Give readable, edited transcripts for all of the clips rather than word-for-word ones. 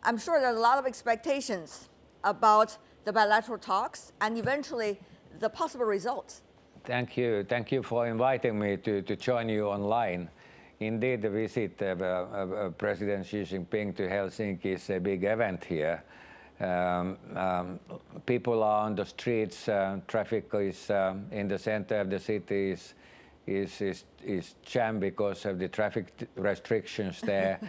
I'm sure there's a lot of expectations about the bilateral talks and eventually the possible results. Thank you. Thank you for inviting me to join you online. Indeed, the visit of President Xi Jinping to Helsinki is a big event here. People are on the streets, traffic is in the center of the city is jammed because of the traffic restrictions there,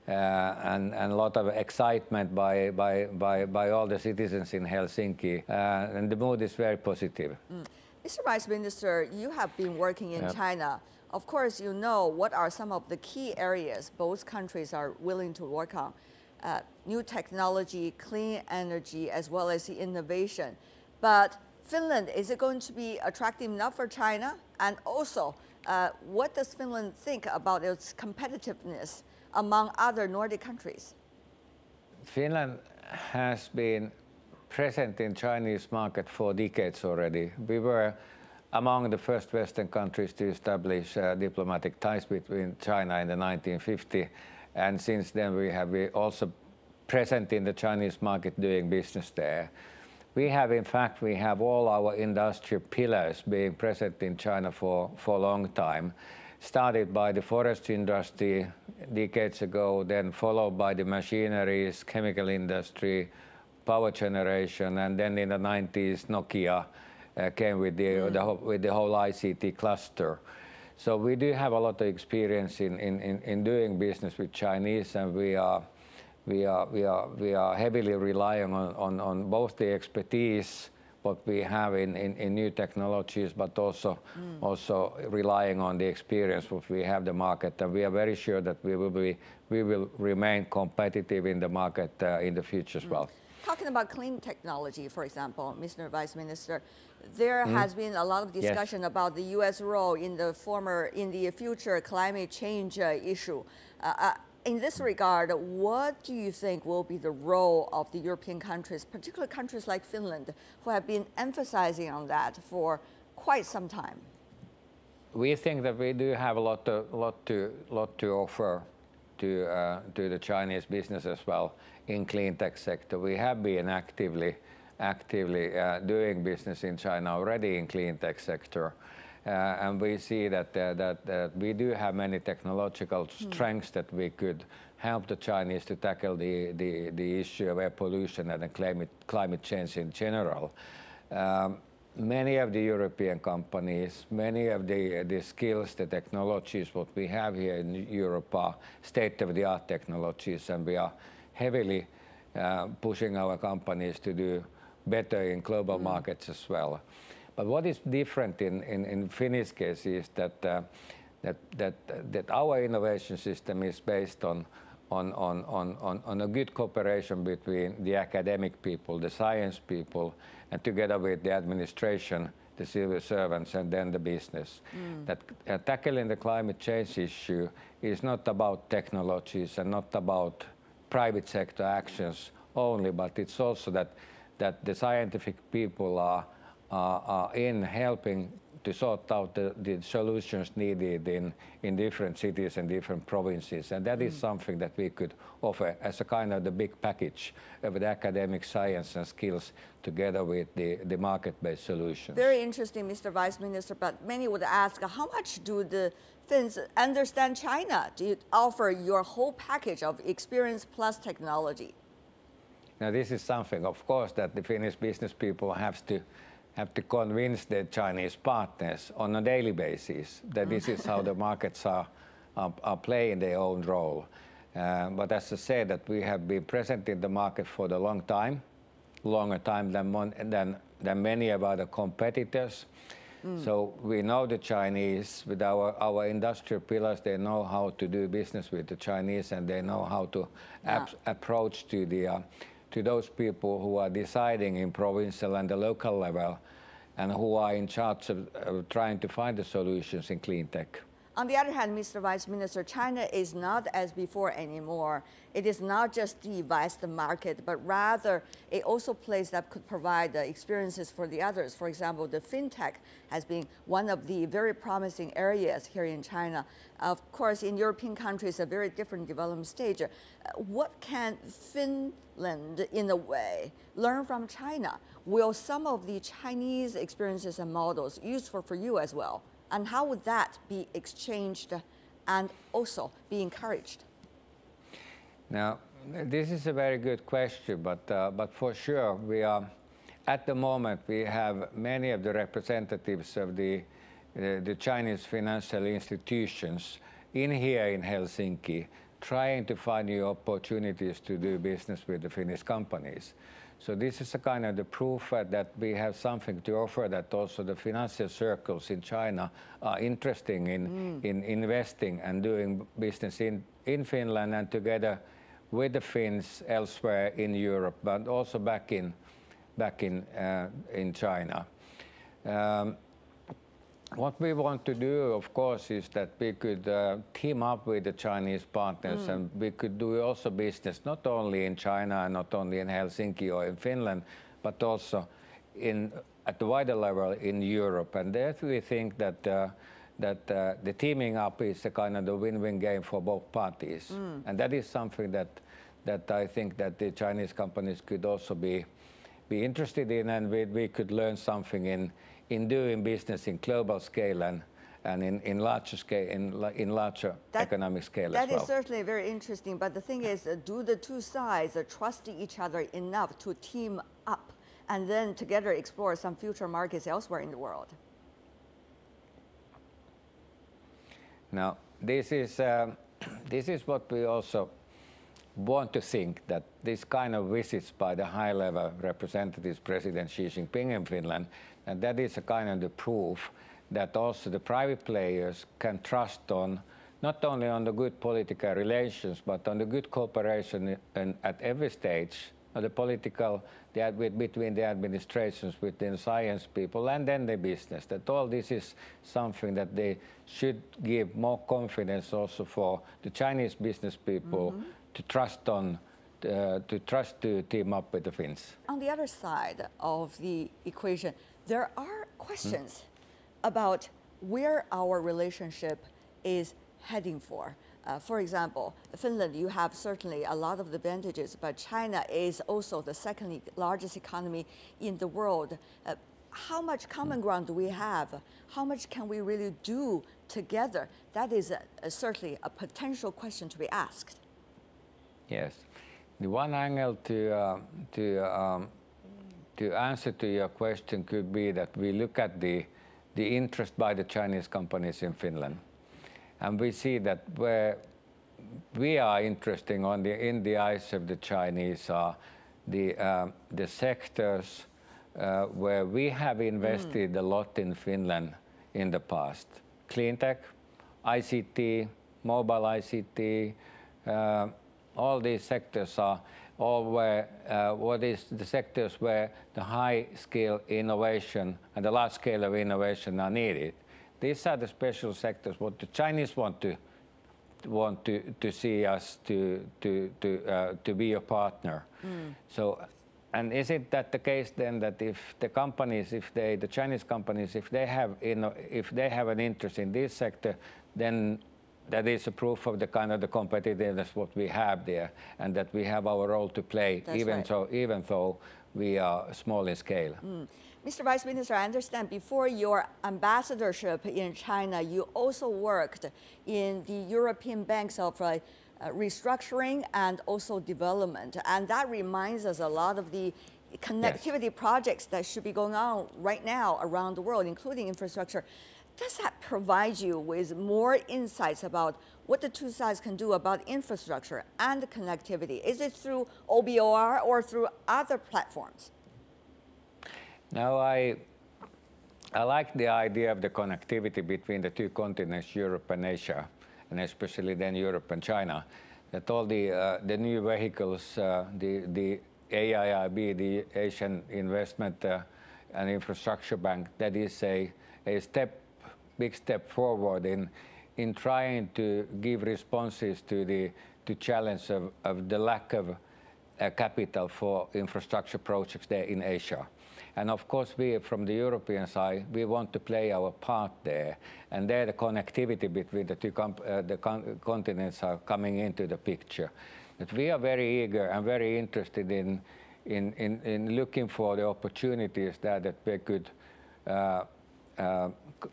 and a lot of excitement by all the citizens in Helsinki, and the mood is very positive. Mr. Vice Minister, you have been working in China. Of course, you know what are some of the key areas both countries are willing to work on. New technology, clean energy, as well as the innovation. But Finland, is it going to be attractive enough for China? And also, what does Finland think about its competitiveness among other Nordic countries? Finland has been present in Chinese market for decades already. We were among the first Western countries to establish diplomatic ties between China in the 1950s, and since then we have been also present in the Chinese market doing business there. We have all our industrial pillars being present in China for a long time. Started by the forest industry decades ago, then followed by the machineries, chemical industry, power generation, and then in the 90s Nokia came with the whole ICT cluster. So we do have a lot of experience in doing business with Chinese, and we are heavily relying on both the expertise what we have in new technologies, but also relying on the experience what we have the market, and we are very sure that we will remain competitive in the market in the future as well. Talking about clean technology, for example, Mr. Vice Minister, there has been a lot of discussion about the U.S. role in the future climate change issue. In this regard, what do you think will be the role of the European countries, particularly countries like Finland, who have been emphasizing on that for quite some time? We think that we do have a lot to offer to the Chinese business as well in clean tech sector. We have been actively doing business in China already in clean tech sector. And we see that we do have many technological strengths that we could help the Chinese to tackle the issue of air pollution and the climate change in general. Many of the European companies, many of the skills, the technologies what we have here in Europe are state-of-the-art technologies, and we are heavily pushing our companies to do better in global markets as well. But what is different in Finnish case is that our innovation system is based on a good cooperation between the academic people, the science people, and together with the administration, the civil servants, and then the business. That tackling the climate change issue is not about technologies and not about private sector actions only, but it's also that the scientific people are in helping to sort out the solutions needed in different cities and different provinces, and that is something that we could offer as a kind of the big package of the academic science and skills together with the market-based solutions. Very interesting, Mr. Vice Minister, but many would ask, how much do the Finns understand China? Do you offer your whole package of experience plus technology? Now this is something, of course, that the Finnish business people have to convince their Chinese partners on a daily basis that this is how the markets are playing their own role. But as I said, that we have been present in the market for a long time, longer time than many of other competitors. So we know the Chinese with our industrial pillars. They know how to do business with the Chinese, and they know how to approach to those people who are deciding in provincial and the local level, and who are in charge of trying to find the solutions in clean tech. On the other hand, Mr. Vice Minister, China is not as before anymore. It is not just the vast market, but rather it also plays that could provide experiences for the others. For example, the fintech has been one of the very promising areas here in China. Of course, in European countries, a very different development stage. What can Finland, in a way, learn from China? Will some of the Chinese experiences and models useful for you as well? And how would that be exchanged and also be encouraged? Now, this is a very good question, but for sure we are, at the moment, we have many of the representatives of the Chinese financial institutions here in Helsinki trying to find new opportunities to do business with the Finnish companies. So this is a kind of the proof that we have something to offer, that also the financial circles in China are interested in investing and doing business in Finland and together with the Finns elsewhere in Europe, but also back in China. What we want to do, of course, is that we could team up with the Chinese partners and we could do also business not only in China and not only in Helsinki or in Finland, but also at the wider level in Europe. And there we think that the teaming up is a kind of the win-win game for both parties. And that is something that I think that the Chinese companies could also be interested in, and we could learn something in doing business in global scale and in larger scale, in larger economic scale as well. That is certainly very interesting, but the thing is, do the two sides trust each other enough to team up and then together explore some future markets elsewhere in the world? Now, this is what we also want to think, that this kind of visits by the high-level representatives, President Xi Jinping in Finland, and that is a kind of the proof that also the private players can trust on, not only on the good political relations, but on the good cooperation at every stage of the political, between the administrations, within science people, and then the business. That all this is something that they should give more confidence also for the Chinese business people to trust on, to team up with the Finns. On the other side of the equation, there are questions about where our relationship is heading for. For example, Finland, you have certainly a lot of advantages, but China is also the second largest economy in the world. How much common ground do we have? How much can we really do together? That is certainly a potential question to be asked. Yes. The one angle to answer to your question could be that we look at the interest by the Chinese companies in Finland. And we see that where we are interested in the eyes of the Chinese are the sectors where we have invested a lot in Finland in the past. Clean tech, ICT, mobile ICT, all these sectors are all where the sectors where the high-scale innovation and the large scale of innovation are needed. These are the special sectors what the Chinese want to see us to be a partner. So, and isn't that the case then that if the companies, the Chinese companies, if they have an interest in this sector, then that is a proof of the kind of the competitiveness what we have there, and that we have our role to play, even though we are small in scale. Mr. Vice Minister, I understand before your ambassadorship in China, you also worked in the European Banks of Restructuring and also Development. And that reminds us a lot of the connectivity projects that should be going on right now around the world, including infrastructure. Does that provide you with more insights about what the two sides can do about infrastructure and connectivity? Is it through OBOR or through other platforms? Now, I like the idea of the connectivity between the two continents, Europe and Asia, and especially then Europe and China. That all the new vehicles, the AIIB, the Asian Investment and Infrastructure Bank, that is a big step forward in in trying to give responses to the challenge of the lack of capital for infrastructure projects there in Asia. And of course, we from the European side, we want to play our part there. And there the connectivity between the two continents are coming into the picture. But we are very eager and very interested in looking for the opportunities that we could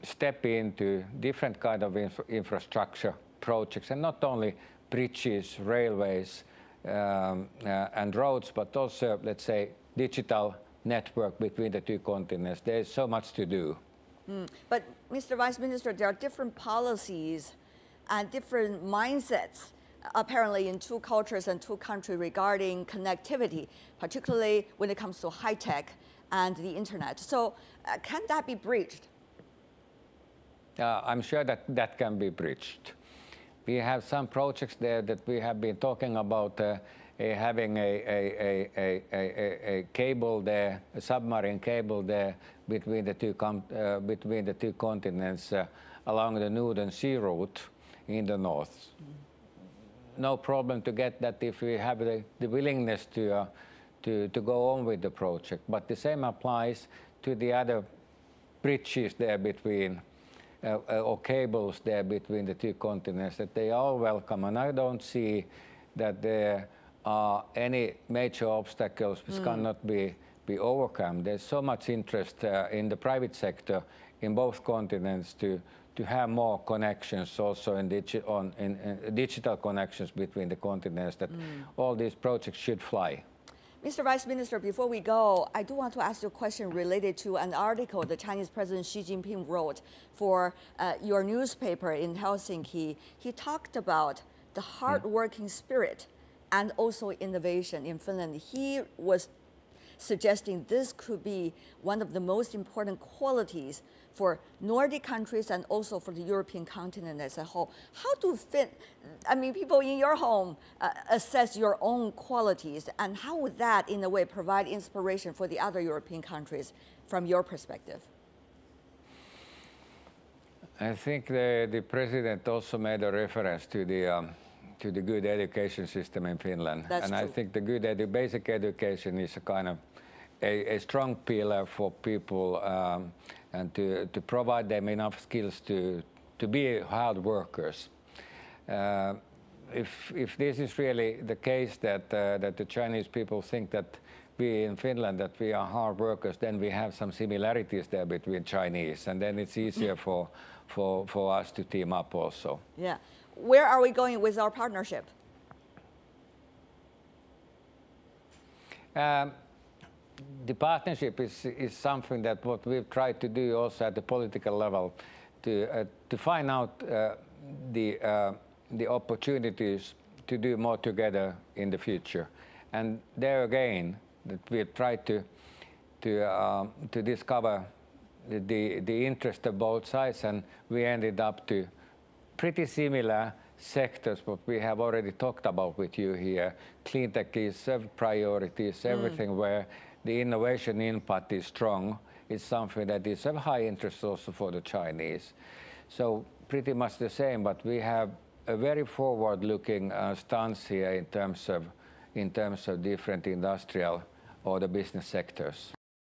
step into different kind of infrastructure projects, and not only bridges, railways, and roads, but also, let's say, digital network between the two continents. There is so much to do. But, Mr. Vice Minister, there are different policies and different mindsets, apparently, in two cultures and two countries regarding connectivity, particularly when it comes to high tech and the internet. So, can that be breached? I'm sure that can be breached. We have some projects there that we have been talking about having a cable there, a submarine cable there between the two continents along the Northern Sea route in the north. No problem to get that if we have the willingness to go on with the project. But the same applies to the other bridges there between or cables there between the two continents, that they are welcome. And I don't see that there are any major obstacles which cannot be overcome. There's so much interest in the private sector in both continents to have more connections also in digital connections between the continents, that all these projects should fly. Mr. Vice Minister, before we go, I do want to ask you a question related to an article the Chinese President Xi Jinping wrote for your newspaper in Helsinki. He talked about the hardworking spirit and also innovation in Finland. He was suggesting this could be one of the most important qualities for Nordic countries and also for the European continent as a whole. How do people in your home assess your own qualities, and how would that in a way provide inspiration for the other European countries from your perspective? I think the President also made a reference to the good education system in Finland. That's true. I think the good basic education is a kind of a strong pillar for people and to provide them enough skills to be hard workers. If this is really the case that the Chinese people think that we in Finland, that we are hard workers, then we have some similarities there between Chinese, and then it's easier for us to team up also. Yeah. Where are we going with our partnership? The partnership is something that what we've tried to do also at the political level to find out the opportunities to do more together in the future. And there again, that we've tried to discover the interest of both sides, and we ended up to pretty similar sectors what we have already talked about with you here. Clean tech is a priority, everything where the innovation impact is strong. It's something that is of high interest also for the Chinese. So pretty much the same, but we have a very forward-looking stance here in terms of different industrial or the business sectors.